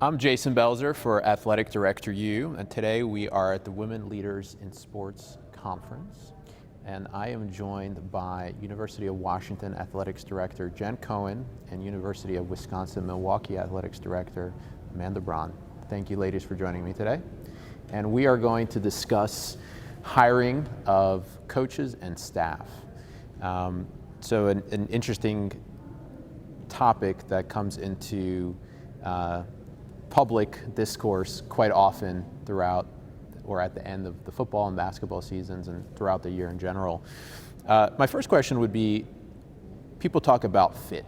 I'm Jason Belzer for Athletic Director U, and today we are at the Women Leaders in Sports Conference, and I am joined by University of Washington Athletics Director Jen Cohen and University of Wisconsin-Milwaukee Athletics Director Amanda Braun. Thank you, ladies, for joining me today. And we are going to discuss hiring of coaches and staff. So an interesting topic that comes into public discourse quite often throughout or at the end of the football and basketball seasons and throughout the year in general. My first question would be, people talk about fit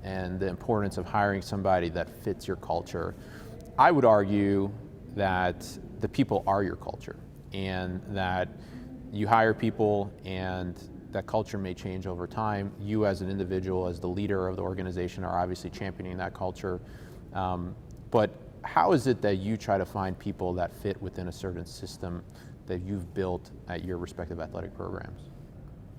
and the importance of hiring somebody that fits your culture. I would argue that the people are your culture, and that you hire people and that culture may change over time. You as an individual, as the leader of the organization, are obviously championing that culture. But how is it that you try to find people that fit within a certain system that you've built at your respective athletic programs?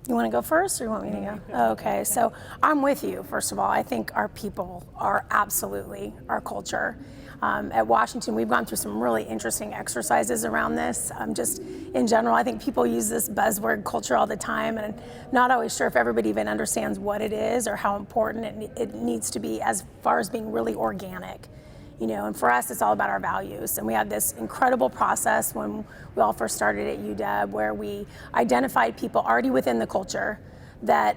You want to go first, or you want me to go? Okay, so I'm with you. First of all, I think our people are absolutely our culture. At Washington, we've gone through some really interesting exercises around this. Just in general, I think people use this buzzword culture all the time, and I'm not always sure if everybody even understands what it is or how important it needs to be as far as being really organic. You know, and for us, it's all about our values. And we had this incredible process when we all first started at UW, where we identified people already within the culture that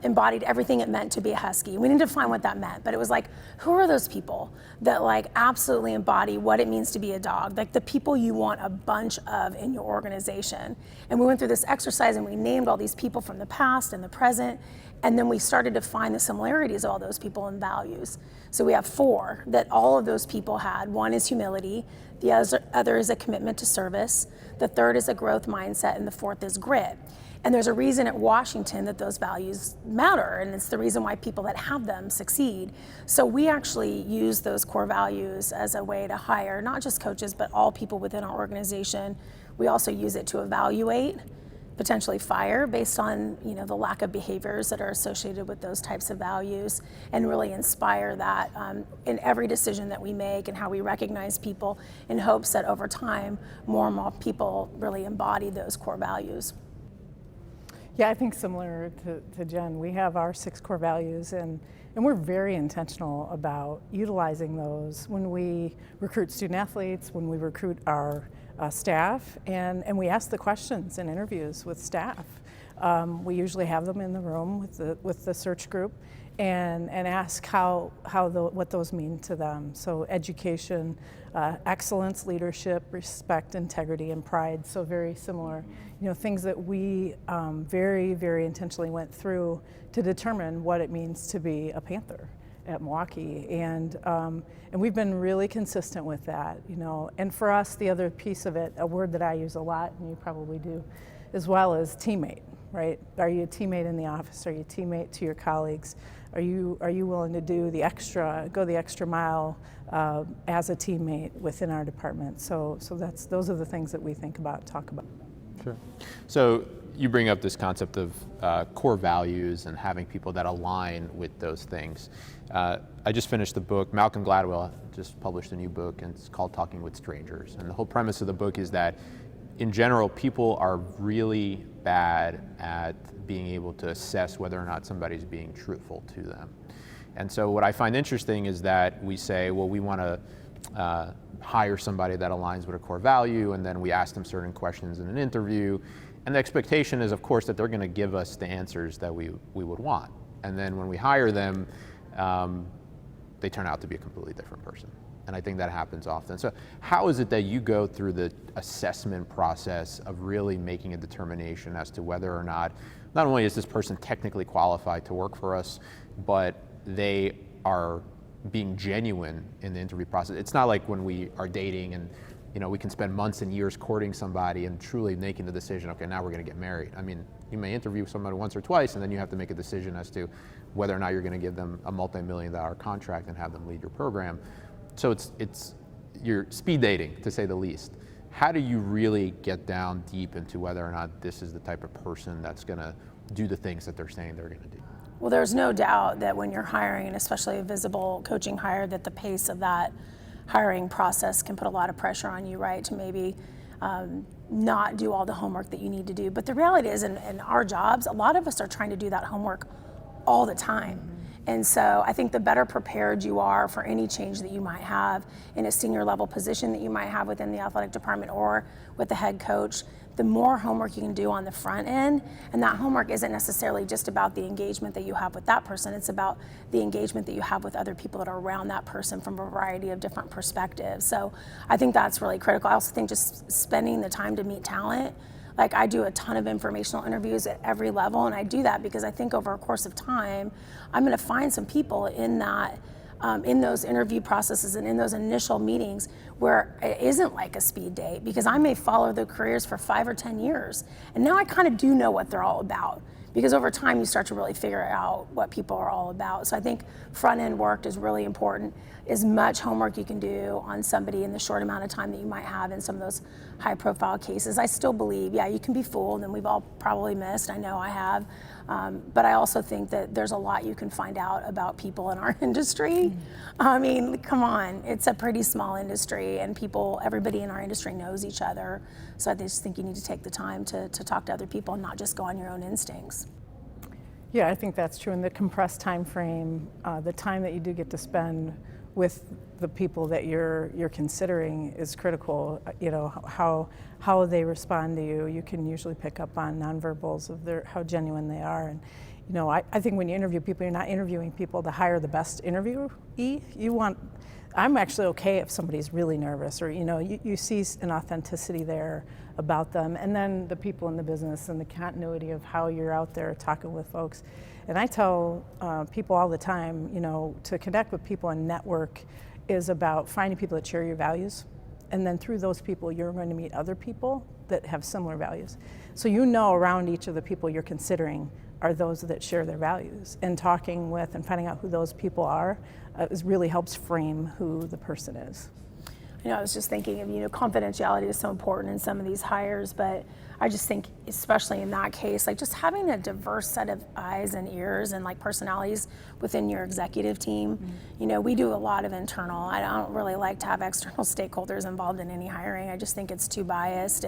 embodied everything it meant to be a Husky. We needed to find what that meant, but it was like, who are those people that like absolutely embody what it means to be a dog? Like the people you want a bunch of in your organization. And we went through this exercise and we named all these people from the past and the present, and then we started to find the similarities of all those people and values. So we have 4 that all of those people had. One is humility, the other is a commitment to service, the third is a growth mindset, and the fourth is grit. And there's a reason at Washington that those values matter, and it's the reason why people that have them succeed. So we actually use those core values as a way to hire not just coaches, but all people within our organization. We also use it to evaluate, potentially fire based on, you know, the lack of behaviors that are associated with those types of values, and really inspire that in every decision that we make and how we recognize people, in hopes that over time more and more people really embody those core values. Yeah, I think similar to Jen, we have our 6 core values, and we're very intentional about utilizing those when we recruit student athletes, when we recruit our staff, and we ask the questions in interviews with staff. We usually have them in the room with the search group and ask what those mean to them. So education, excellence, leadership, respect, integrity, and pride. So very similar, you know, things that we very, very intentionally went through to determine what it means to be a Panther at Milwaukee, and we've been really consistent with that, you know. And for us, the other piece of it, a word that I use a lot, and you probably do as well, is teammate, right? Are you a teammate in the office? Are you a teammate to your colleagues? Are you willing to go the extra mile as a teammate within our department? So those are the things that we think about, talk about. Sure. So you bring up this concept of core values and having people that align with those things. I just finished the book. Malcolm Gladwell just published a new book, and it's called Talking with Strangers. And the whole premise of the book is that, in general, people are really bad at being able to assess whether or not somebody's being truthful to them. And so what I find interesting is that we say, well, we want to hire somebody that aligns with a core value, and then we ask them certain questions in an interview. And the expectation is, of course, that they're going to give us the answers that we would want. And then when we hire them, they turn out to be a completely different person. And I think that happens often. So how is it that you go through the assessment process of really making a determination as to whether or not only is this person technically qualified to work for us, but they are being genuine in the interview process? It's not like when we are dating and, you know, we can spend months and years courting somebody and truly making the decision, okay, now we're going to get married. I mean, you may interview somebody once or twice, and then you have to make a decision as to whether or not you're going to give them a multi-million-dollar contract and have them lead your program. So you're speed dating, to say the least. How do you really get down deep into whether or not this is the type of person that's going to do the things that they're saying they're going to do? Well, there's no doubt that when you're hiring, and especially a visible coaching hire, that the pace of that hiring process can put a lot of pressure on you, right, to maybe not do all the homework that you need to do. But the reality is, in our jobs, a lot of us are trying to do that homework all the time. And so I think the better prepared you are for any change that you might have in a senior level position that you might have within the athletic department or with the head coach, the more homework you can do on the front end. And that homework isn't necessarily just about the engagement that you have with that person, it's about the engagement that you have with other people that are around that person from a variety of different perspectives. So I think that's really critical. I also think just spending the time to meet talent. Like, I do a ton of informational interviews at every level, and I do that because I think over a course of time, I'm going to find some people in that, in those interview processes and in those initial meetings where it isn't like a speed date, because I may follow their careers for 5 or 10 years, and now I kind of do know what they're all about. Because over time, you start to really figure out what people are all about. So I think front-end work is really important. As much homework you can do on somebody in the short amount of time that you might have in some of those high-profile cases. I still believe, yeah, you can be fooled, and we've all probably missed. I know I have. But I also think that there's a lot you can find out about people in our industry. I mean, come on, it's a pretty small industry, and everybody in our industry knows each other. So I just think you need to take the time to talk to other people and not just go on your own instincts. Yeah, I think that's true. In the compressed time frame, the time that you do get to spend with the people that you're considering is critical. You know, how they respond to you. You can usually pick up on nonverbals of how genuine they are. And you know, I think when you interview people, you're not interviewing people to hire the best interviewee. I'm actually okay if somebody's really nervous, or you know, you see an authenticity there about them, and then the people in the business and the continuity of how you're out there talking with folks. And I tell people all the time, you know, to connect with people and network is about finding people that share your values, and then through those people, you're going to meet other people that have similar values. So you know, around each of the people you're considering are those that share their values, and talking with and finding out who those people are really helps frame who the person is. You know, I was just thinking of, you know, confidentiality is so important in some of these hires, but I just think, especially in that case, like just having a diverse set of eyes and ears and like personalities within your executive team. You know, we do a lot of internal. I don't really like to have external stakeholders involved in any hiring. I just think it's too biased.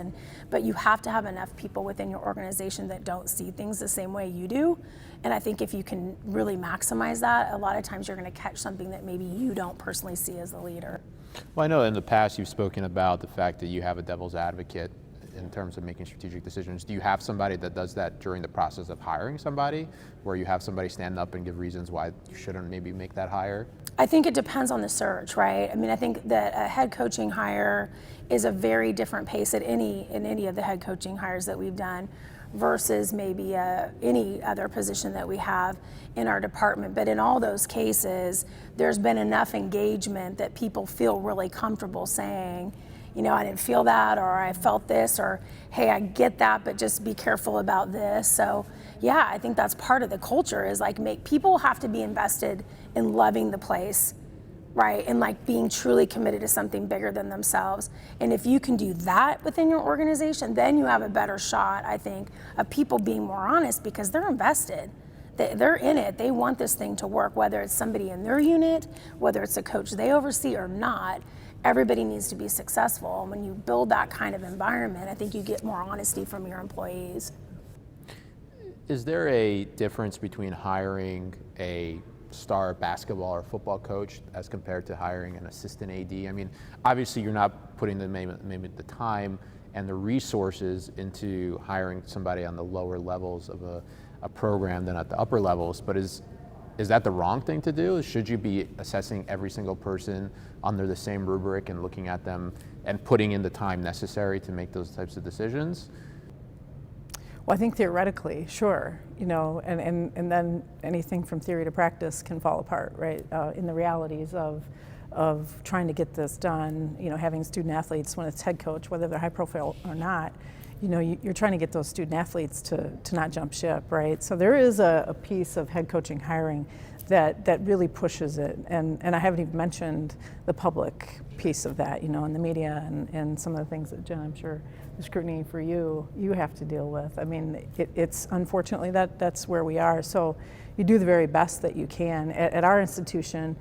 But you have to have enough people within your organization that don't see things the same way you do. And I think if you can really maximize that, a lot of times you're going to catch something that maybe you don't personally see as a leader. Well, I know in the past you've spoken about the fact that you have a devil's advocate in terms of making strategic decisions. Do you have somebody that does that during the process of hiring somebody, where you have somebody stand up and give reasons why you shouldn't maybe make that hire? I think it depends on the search, right? I mean, I think that a head coaching hire is a very different pace in any of the head coaching hires that we've done versus maybe any other position that we have in our department. But in all those cases, there's been enough engagement that people feel really comfortable saying, you know, I didn't feel that, or I felt this, or hey, I get that, but just be careful about this. So yeah, I think that's part of the culture, is like people have to be invested in loving the place, right? And like being truly committed to something bigger than themselves. And if you can do that within your organization, then you have a better shot, I think, of people being more honest, because they're invested. They're in it. They want this thing to work, whether it's somebody in their unit, whether it's a coach they oversee or not. Everybody needs to be successful. And when you build that kind of environment, I think you get more honesty from your employees. Is there a difference between hiring a star basketball or football coach as compared to hiring an assistant AD? I mean, obviously you're not putting maybe the time and the resources into hiring somebody on the lower levels of a program than at the upper levels, but is that the wrong thing to do? Should you be assessing every single person under the same rubric and looking at them and putting in the time necessary to make those types of decisions? Well, I think theoretically, sure, you know, and then anything from theory to practice can fall apart, right? In the realities of trying to get this done, you know, having student athletes when it's head coach, whether they're high profile or not, you're trying to get those student athletes to not jump ship, right? So there is a piece of head coaching hiring that really pushes it. And I haven't even mentioned the public piece of that, and the media and some of the things that, Jen, I'm sure the scrutiny for you have to deal with. I mean, it's unfortunately that's where we are. So you do the very best that you can. At our institution,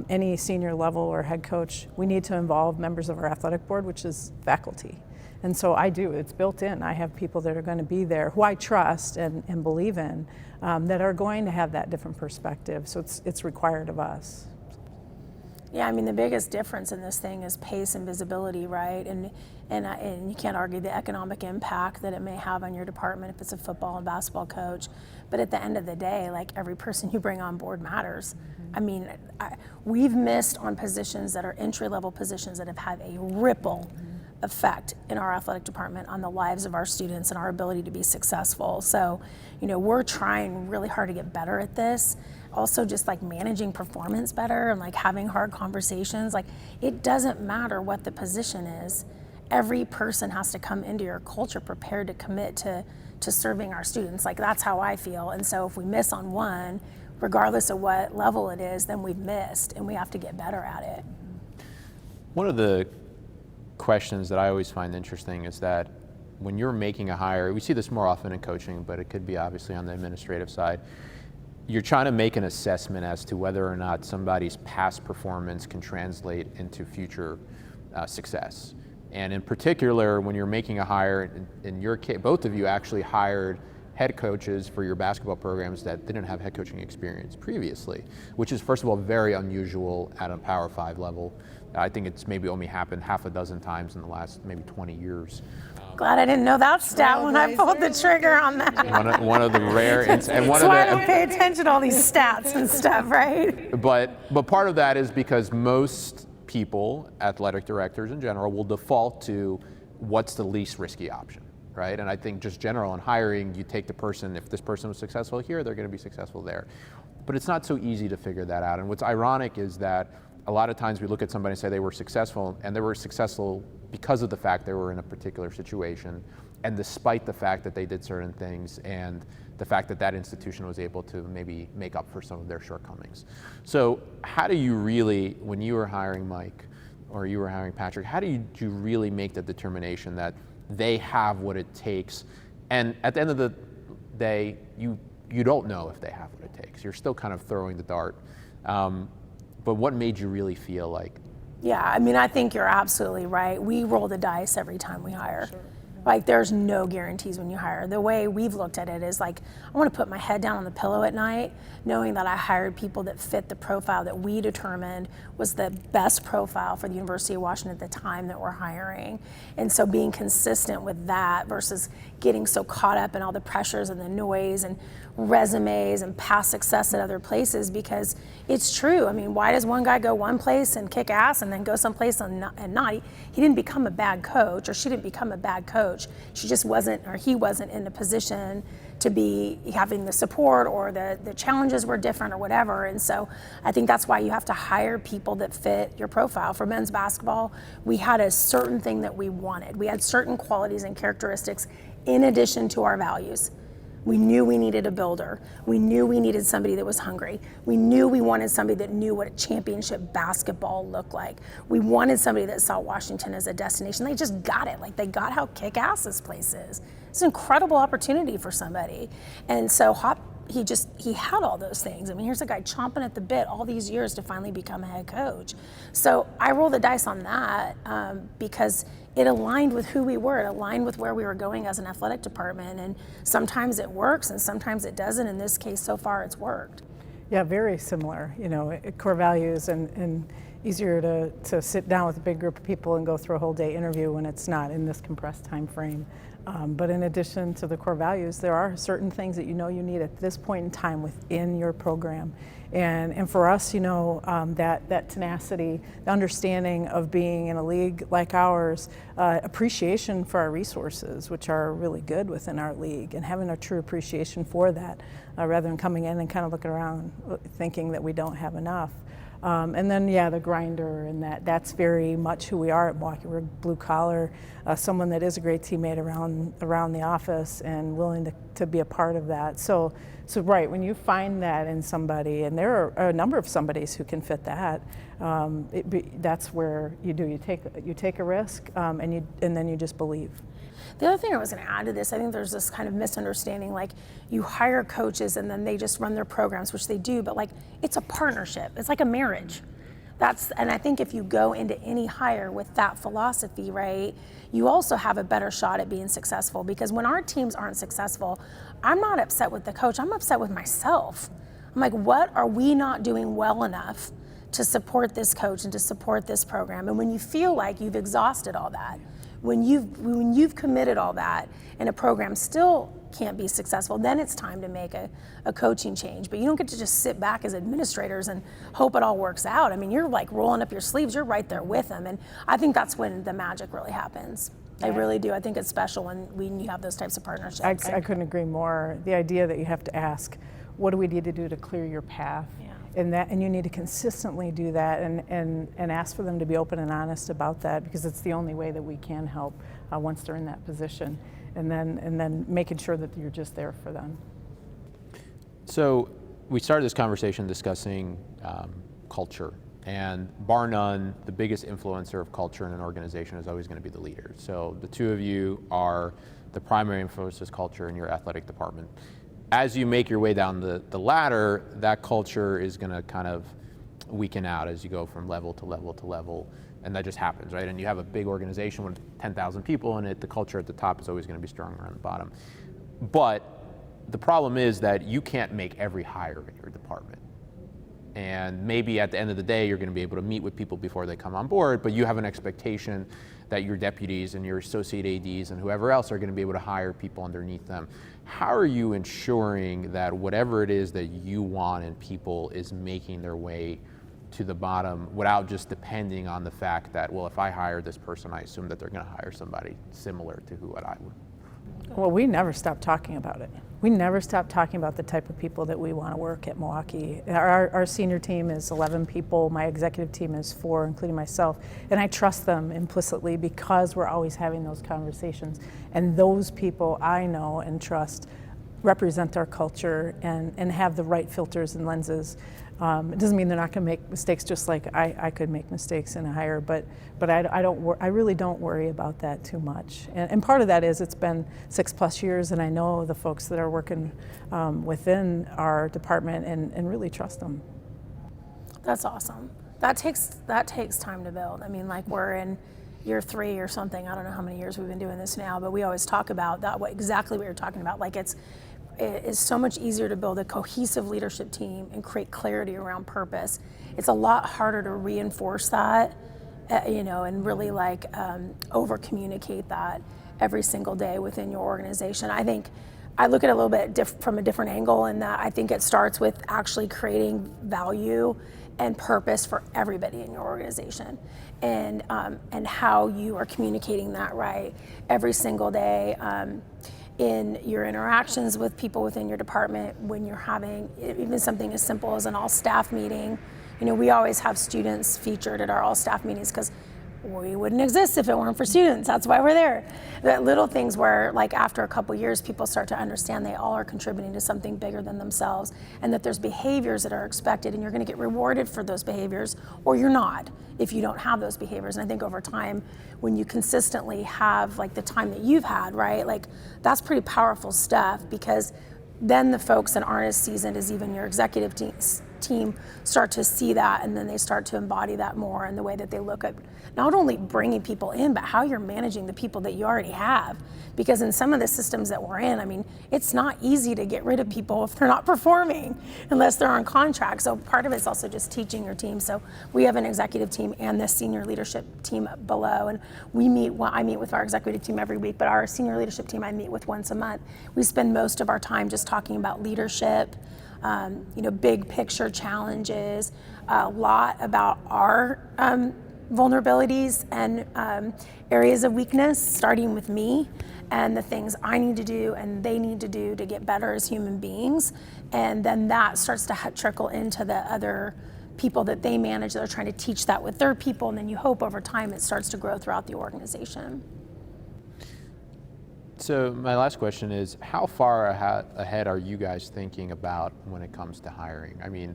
any senior level or head coach, we need to involve members of our athletic board, which is faculty. And so I do, it's built in. I have people that are going to be there who I trust and believe in, that are going to have that different perspective. So it's required of us. Yeah, I mean, the biggest difference in this thing is pace and visibility, right? And you can't argue the economic impact that it may have on your department if it's a football and basketball coach. But at the end of the day, like, every person you bring on board matters. I mean, we've missed on positions that are entry-level positions that have had a ripple effect in our athletic department on the lives of our students and our ability to be successful. So, we're trying really hard to get better at this. Also, just like managing performance better and like having hard conversations. Like, it doesn't matter what the position is. Every person has to come into your culture prepared to commit to serving our students. Like, that's how I feel. And so if we miss on one, regardless of what level it is, then we've missed, and we have to get better at it. One of the questions that I always find interesting is that when you're making a hire, we see this more often in coaching, but it could be obviously on the administrative side, you're trying to make an assessment as to whether or not somebody's past performance can translate into future success. And in particular, when you're making a hire, in your case, both of you actually hired head coaches for your basketball programs that didn't have head coaching experience previously, which is, first of all, very unusual at a Power 5 level. I think it's maybe only happened half a dozen times in the last maybe 20 years. Glad I didn't know that stat when I pulled the trigger on that. One of the rare, and one That's why I don't pay attention to all these stats and stuff, right? But part of that is because most people, athletic directors in general, will default to what's the least risky option, right? And I think just general in hiring, you take the person, if this person was successful here, they're going to be successful there. But it's not so easy to figure that out. And what's ironic is that a lot of times we look at somebody and say they were successful, and they were successful because of the fact they were in a particular situation, and despite the fact that they did certain things, and the fact that that institution was able to maybe make up for some of their shortcomings. So how do you really, when you were hiring Mike, or you were hiring Patrick, how do you really make the determination that they have what it takes? And at the end of the day, you don't know if they have what it takes. You're still kind of throwing the dart. But what made you really feel like? Yeah, I mean, I think you're absolutely right. We roll the dice every time we hire. Sure. Like, there's no guarantees when you hire. The way we've looked at it is like, I want to put my head down on the pillow at night knowing that I hired people that fit the profile that we determined was the best profile for the University of Washington at the time that we're hiring. And so being consistent with that versus getting so caught up in all the pressures and the noise and resumes and past success at other places, because it's true. I mean, why does one guy go one place and kick ass and then go someplace and not? He didn't become a bad coach, or she didn't become a bad coach. She just wasn't, or he wasn't in a position to be having the support, or the challenges were different or whatever. And so I think that's why you have to hire people that fit your profile. For men's basketball, we had a certain thing that we wanted. We had certain qualities and characteristics in addition to our values. We knew we needed a builder. We knew we needed somebody that was hungry. We knew we wanted somebody that knew what a championship basketball looked like. We wanted somebody that saw Washington as a destination. They just got it. Like, they got how kick-ass this place is. It's an incredible opportunity for somebody. And so he had all those things. I mean, here's a guy chomping at the bit all these years to finally become a head coach. So I roll the dice on that because it aligned with who we were. It aligned with where we were going as an athletic department. And sometimes it works and sometimes it doesn't. In this case, so far, it's worked. Yeah, very similar. Core values, and easier to sit down with a big group of people and go through a whole day interview when it's not in this compressed time frame. But in addition to the core values, there are certain things that you need at this point in time within your program. And for us, that tenacity, the understanding of being in a league like ours, appreciation for our resources, which are really good within our league, and having a true appreciation for that, rather than coming in and kind of looking around thinking that we don't have enough. And then, yeah, the grinder, and that's very much who we are at Milwaukee. We're blue collar, someone that is a great teammate around the office and willing to be a part of that. So right, when you find that in somebody, and there are a number of somebodies who can fit that, that's where you take a risk, and then you just believe. The other thing I was going to add to this, I think there's this kind of misunderstanding, like you hire coaches and then they just run their programs, which they do, but like it's a partnership. It's like a marriage. And I think if you go into any hire with that philosophy, right, you also have a better shot at being successful, because when our teams aren't successful, I'm not upset with the coach, I'm upset with myself. I'm like, what are we not doing well enough to support this coach and to support this program? And when you feel like you've exhausted all that, when you've committed all that and a program still can't be successful, then it's time to make a coaching change. But you don't get to just sit back as administrators and hope it all works out. I mean, you're like rolling up your sleeves, you're right there with them. And I think that's when the magic really happens. I really do. I think it's special when you have those types of partnerships. I couldn't agree more. The idea that you have to ask, what do we need to do to clear your path? Yeah. And you need to consistently do that and ask for them to be open and honest about that, because it's the only way that we can help once they're in that position, and then making sure that you're just there for them. So we started this conversation discussing culture, and bar none, the biggest influencer of culture in an organization is always going to be the leader. So the two of you are the primary influencers of culture in your athletic department. As you make your way down the ladder, that culture is going to kind of weaken out as you go from level to level to level, and that just happens, right? And you have a big organization with 10,000 people in it, the culture at the top is always going to be stronger on the bottom. But the problem is that you can't make every hire in your department. And maybe at the end of the day, you're going to be able to meet with people before they come on board, but you have an expectation that your deputies and your associate ADs and whoever else are going to be able to hire people underneath them. How are you ensuring that whatever it is that you want in people is making their way to the bottom without just depending on the fact that, well, if I hire this person, I assume that they're going to hire somebody similar to what I would? Well, we never stop talking about it. We never stop talking about the type of people that we want to work at Milwaukee. Our senior team is 11 people. My executive team is 4, including myself. And I trust them implicitly because we're always having those conversations. And those people I know and trust represent our culture and have the right filters and lenses. It doesn't mean they're not going to make mistakes, just like I could make mistakes in a hire, but I really don't worry about that too much. And part of that is it's been 6+ years, and I know the folks that are working within our department and really trust them. That's awesome. That takes time to build. I mean, like we're in year 3 or something. I don't know how many years we've been doing this now, but we always talk about that. Exactly what you're talking about. Like it is so much easier to build a cohesive leadership team and create clarity around purpose. It's a lot harder to reinforce that, and really over communicate that every single day within your organization. I think I look at it a little bit from a different angle, in that I think it starts with actually creating value and purpose for everybody in your organization, and how you are communicating that right every single day. In your interactions with people within your department, when you're having even something as simple as an all-staff meeting. We always have students featured at our all-staff meetings because we wouldn't exist if it weren't for students. That's why we're there. That little things where, like, after a couple years, people start to understand they all are contributing to something bigger than themselves, and that there's behaviors that are expected, and you're going to get rewarded for those behaviors, or you're not if you don't have those behaviors. And I think over time, when you consistently have like the time that you've had, right, like that's pretty powerful stuff, because then the folks that aren't as seasoned as even your executive team start to see that, and then they start to embody that more in the way that they look at not only bringing people in, but how you're managing the people that you already have. Because in some of the systems that we're in, I mean, it's not easy to get rid of people if they're not performing unless they're on contract. So part of it's also just teaching your team. So we have an executive team and the senior leadership team below, and I meet with our executive team every week, but our senior leadership team I meet with once a month. We spend most of our time just talking about leadership, big picture challenges, a lot about our vulnerabilities and areas of weakness, starting with me and the things I need to do and they need to do to get better as human beings. And then that starts to trickle into the other people that they manage that are trying to teach that with their people, and then you hope over time it starts to grow throughout the organization. So my last question is, how far ahead are you guys thinking about when it comes to hiring? I mean,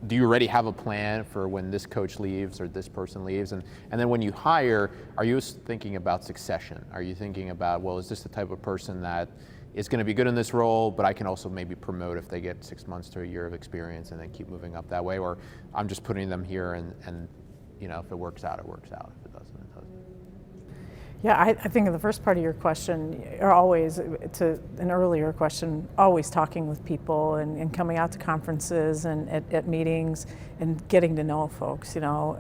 do you already have a plan for when this coach leaves or this person leaves? And then when you hire, are you thinking about succession? Are you thinking about, well, is this the type of person that is going to be good in this role, but I can also maybe promote if they get 6 months to a year of experience and then keep moving up that way? Or I'm just putting them here and you know, if it works out, it works out. If it doesn't, it doesn't. Yeah, I think in the first part of your question, or always, to an earlier question, always talking with people and coming out to conferences and at meetings and getting to know folks, you know,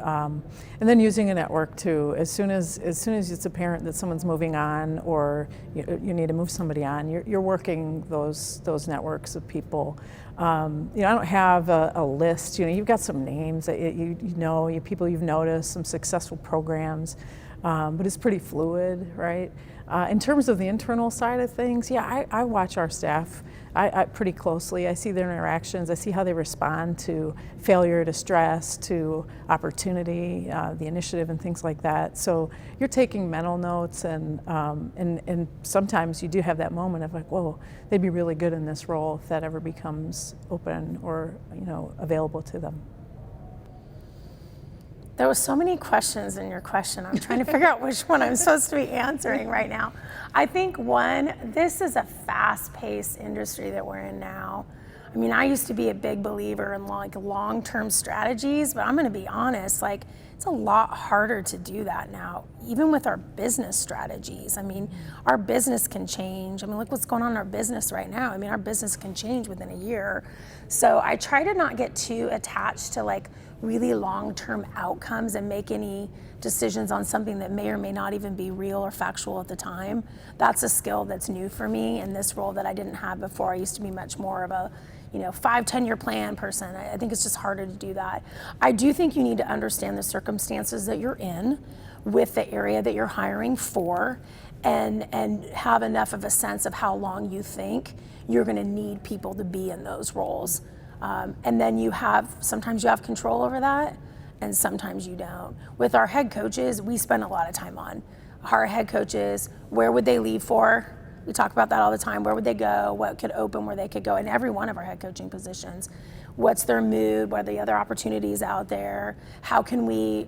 and then using a network too. As soon as it's apparent that someone's moving on or you need to move somebody on, you're working those networks of people. You know, I don't have a list. You know, you've got some names that you know, people you've noticed, some successful programs. But it's pretty fluid, right? In terms of the internal side of things, yeah, I watch our staff I pretty closely. I see their interactions. I see how they respond to failure, to stress, to opportunity, the initiative, and things like that. So you're taking mental notes, and sometimes you do have that moment of like, whoa, they'd be really good in this role if that ever becomes open or available to them. There were so many questions in your question. I'm trying to figure out which one I'm supposed to be answering right now. I think one, this is a fast-paced industry that we're in now. I mean, I used to be a big believer in like long-term strategies, but I'm going to be honest, like it's a lot harder to do that now, even with our business strategies. I mean, our business can change. I mean, look what's going on in our business right now. I mean, our business can change within a year. So I try to not get too attached to like really long-term outcomes and make any decisions on something that may or may not even be real or factual at the time. That's a skill that's new for me in this role that I didn't have before. I used to be much more of a 5-10 year plan person. I think it's just harder to do that. I do think you need to understand the circumstances that you're in with the area that you're hiring for, and have enough of a sense of how long you think you're going to need people to be in those roles. And then sometimes you have control over that, and sometimes you don't. With our head coaches, we spend a lot of time on our head coaches. Where would they leave for? We talk about that all the time. Where would they go? What could open where they could go in every one of our head coaching positions? What's their mood? What are the other opportunities out there? How can we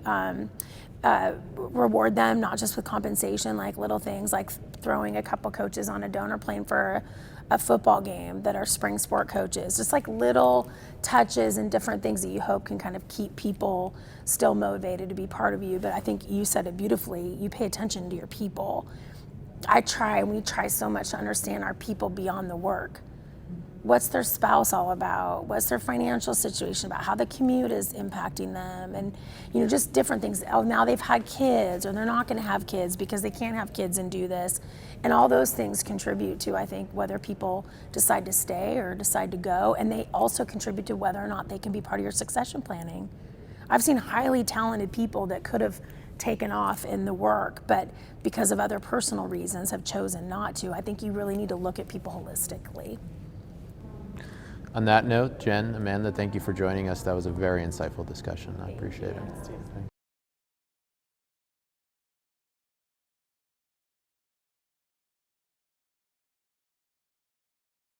reward them, not just with compensation, like little things like throwing a couple coaches on a donor plane for a football game that are spring sport coaches, just like little touches and different things that you hope can kind of keep people still motivated to be part of you. But I think you said it beautifully, you pay attention to your people. We try so much to understand our people beyond the work. What's their spouse all about? What's their financial situation about? How the commute is impacting them, and just different things. Oh, now they've had kids, or they're not going to have kids because they can't have kids and do this, and all those things contribute to, I think, whether people decide to stay or decide to go, and they also contribute to whether or not they can be part of your succession planning. I've seen highly talented people that could have taken off in the work, but because of other personal reasons have chosen not to. I think you really need to look at people holistically. On that note, Jen, Amanda, thank you for joining us. That was a very insightful discussion. I appreciate it.